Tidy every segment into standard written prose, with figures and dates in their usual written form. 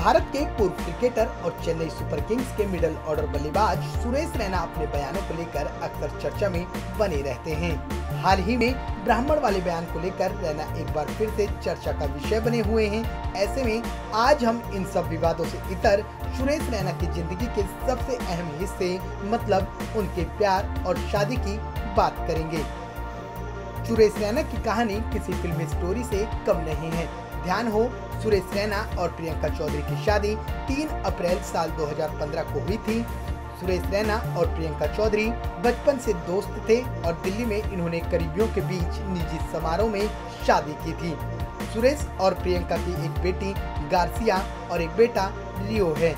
भारत के पूर्व क्रिकेटर और चेन्नई सुपर किंग्स के मिडिल ऑर्डर बल्लेबाज सुरेश रैना अपने बयानों को लेकर अक्सर चर्चा में बने रहते हैं। हाल ही में ब्राह्मण वाले बयान को लेकर रैना एक बार फिर से चर्चा का विषय बने हुए हैं। ऐसे में आज हम इन सब विवादों से इतर सुरेश रैना की जिंदगी के सबसे अहम हिस्से मतलब उनके प्यार और शादी की बात करेंगे। सुरेश रैना की कहानी किसी फिल्मी स्टोरी से कम नहीं है। ध्यान हो, सुरेश रैना और प्रियंका चौधरी की शादी 3 अप्रैल साल 2015 को हुई थी। सुरेश रैना और प्रियंका चौधरी बचपन से दोस्त थे और दिल्ली में इन्होंने करीबियों के बीच निजी समारोह में शादी की थी। सुरेश और प्रियंका की एक बेटी गार्सिया और एक बेटा रियो है।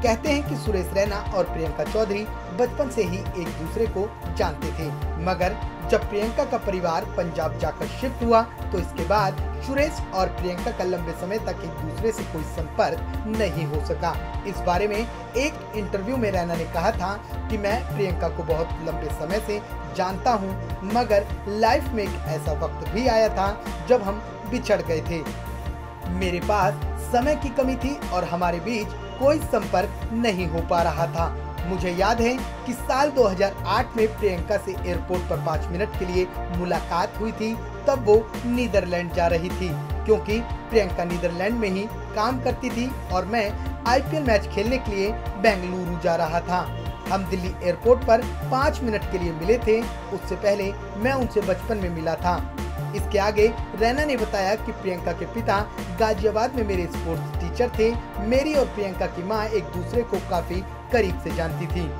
कहते हैं कि सुरेश रैना और प्रियंका चौधरी बचपन से ही एक दूसरे को जानते थे, मगर जब प्रियंका का परिवार पंजाब जाकर शिफ्ट हुआ तो इसके बाद सुरेश और प्रियंका का लंबे समय तक एक दूसरे से कोई संपर्क नहीं हो सका। इस बारे में एक इंटरव्यू में रैना ने कहा था कि मैं प्रियंका को बहुत लंबे समय से जानता हूं, मगर लाइफ में एक ऐसा वक्त भी आया था जब हम बिछड़ गए थे। मेरे पास समय की कमी थी और हमारे बीच कोई संपर्क नहीं हो पा रहा था। मुझे याद है कि साल 2008 में प्रियंका से एयरपोर्ट पर 5 मिनट के लिए मुलाकात हुई थी। तब वो नीदरलैंड जा रही थी क्योंकि प्रियंका नीदरलैंड में ही काम करती थी और मैं आईपीएल मैच खेलने के लिए बेंगलुरु जा रहा था। हम दिल्ली एयरपोर्ट पर 5 मिनट के लिए मिले थे। उससे पहले मैं उनसे बचपन में मिला था। इसके आगे रैना ने बताया कि प्रियंका के पिता गाजियाबाद में मेरे स्पोर्ट्स टीचर थे। मेरी और प्रियंका की मां एक दूसरे को काफी करीब से जानती थी,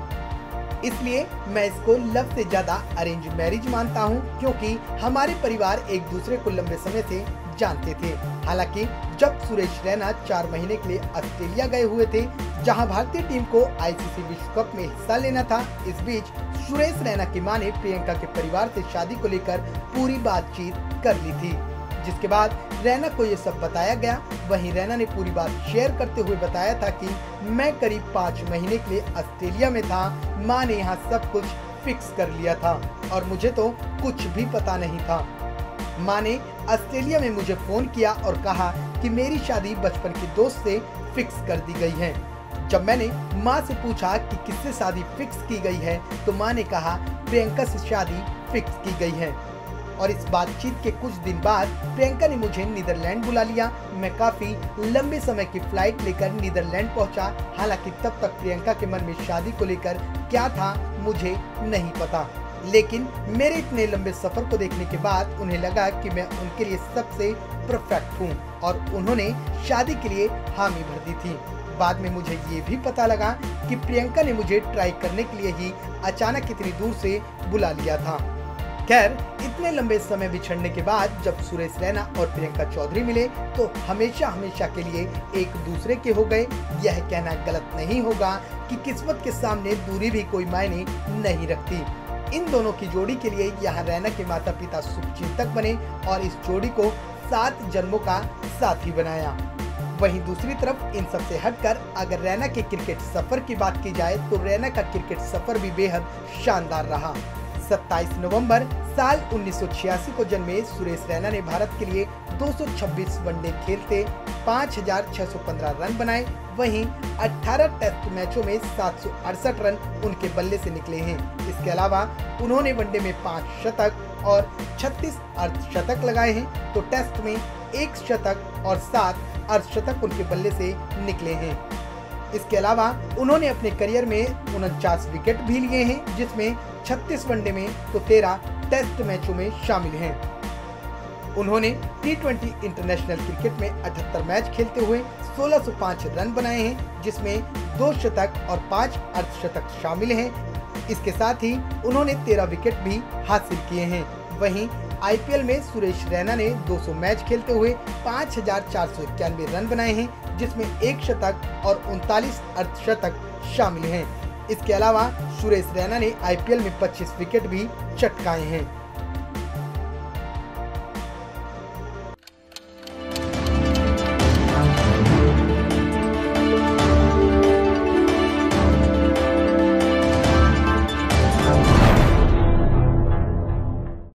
इसलिए मैं इसको लव से ज्यादा अरेंज मैरिज मानता हूं, क्योंकि हमारे परिवार एक दूसरे को लंबे समय से जानते थे। हालांकि जब सुरेश रैना 4 महीने के लिए ऑस्ट्रेलिया गए हुए थे, जहां भारतीय टीम को आईसीसी विश्व कप में हिस्सा लेना था, इस बीच सुरेश रैना की मां ने प्रियंका के परिवार से शादी को लेकर पूरी बातचीत कर ली थी, जिसके बाद रैना को ये सब बताया गया। वहीं रैना ने पूरी बात शेयर करते हुए बताया था कि मैं करीब 5 महीने के लिए ऑस्ट्रेलिया में था। मां ने यहाँ सब कुछ फिक्स कर लिया था और मुझे तो कुछ भी पता नहीं था। मां ने ऑस्ट्रेलिया में मुझे फोन किया और कहा कि मेरी शादी बचपन के दोस्त से फिक्स कर दी गई है। जब मैंने मां से पूछा कि किससे शादी फिक्स की गई है, तो मां ने कहा प्रियंका से शादी फिक्स की गई है। और इस बातचीत के कुछ दिन बाद प्रियंका ने मुझे नीदरलैंड बुला लिया। मैं काफी लंबे समय की फ्लाइट लेकर नीदरलैंड पहुंचा। हालांकि तब तक प्रियंका के मन में शादी को लेकर क्या था मुझे नहीं पता, लेकिन मेरे इतने लंबे सफर को देखने के बाद उन्हें लगा कि मैं उनके लिए सबसे परफेक्ट हूँ और उन्होंने शादी के लिए हामी भर दी थी। बाद में मुझे ये भी पता लगा कि प्रियंका ने मुझे ट्राई करने के लिए ही अचानक इतनी दूर से बुला लिया था। खैर, इतने लंबे समय बिछड़ने के बाद जब सुरेश रैना और प्रियंका चौधरी मिले तो हमेशा हमेशा के लिए एक दूसरे के हो गए। यह कहना गलत नहीं होगा कि किस्मत के सामने दूरी भी कोई मायने नहीं रखती। इन दोनों की जोड़ी के लिए यहाँ रैना के माता पिता शुभचिंतक बने और इस जोड़ी को 7 जन्मों का साथी बनाया। वहीं दूसरी तरफ इन सब से हटकर अगर रैना के क्रिकेट सफर की बात की जाए तो रैना का क्रिकेट सफर भी बेहद शानदार रहा। 27 नवंबर साल 1986 को जन्मे सुरेश रैना ने भारत के लिए 226 वनडे खेलते 5,615 रन बनाए। वहीं 18 टेस्ट मैचों में 768 रन उनके बल्ले से निकले हैं। इसके अलावा उन्होंने वनडे में 5 शतक और 36 अर्धशतक लगाए हैं, तो टेस्ट में 1 शतक और 7 अर्धशतक उनके बल्ले से निकले हैं। इसके अलावा उन्होंने अपने करियर में 49 विकेट भी लिए हैं, जिसमें 36 वनडे में तो 13 टेस्ट मैचों में शामिल हैं। उन्होंने T20 इंटरनेशनल क्रिकेट में 78 मैच खेलते हुए 1605 रन बनाए हैं, जिसमें 2 शतक और 5 अर्धशतक शामिल हैं। इसके साथ ही उन्होंने 13 विकेट भी हासिल किए हैं। वहीं आईपीएल में सुरेश रैना ने 200 मैच खेलते हुए 5,491 रन बनाए हैं, जिसमें 1 शतक और 39 अर्धशतक शामिल हैं। इसके अलावा सुरेश रैना ने आईपीएल में 25 विकेट भी चटकाए हैं।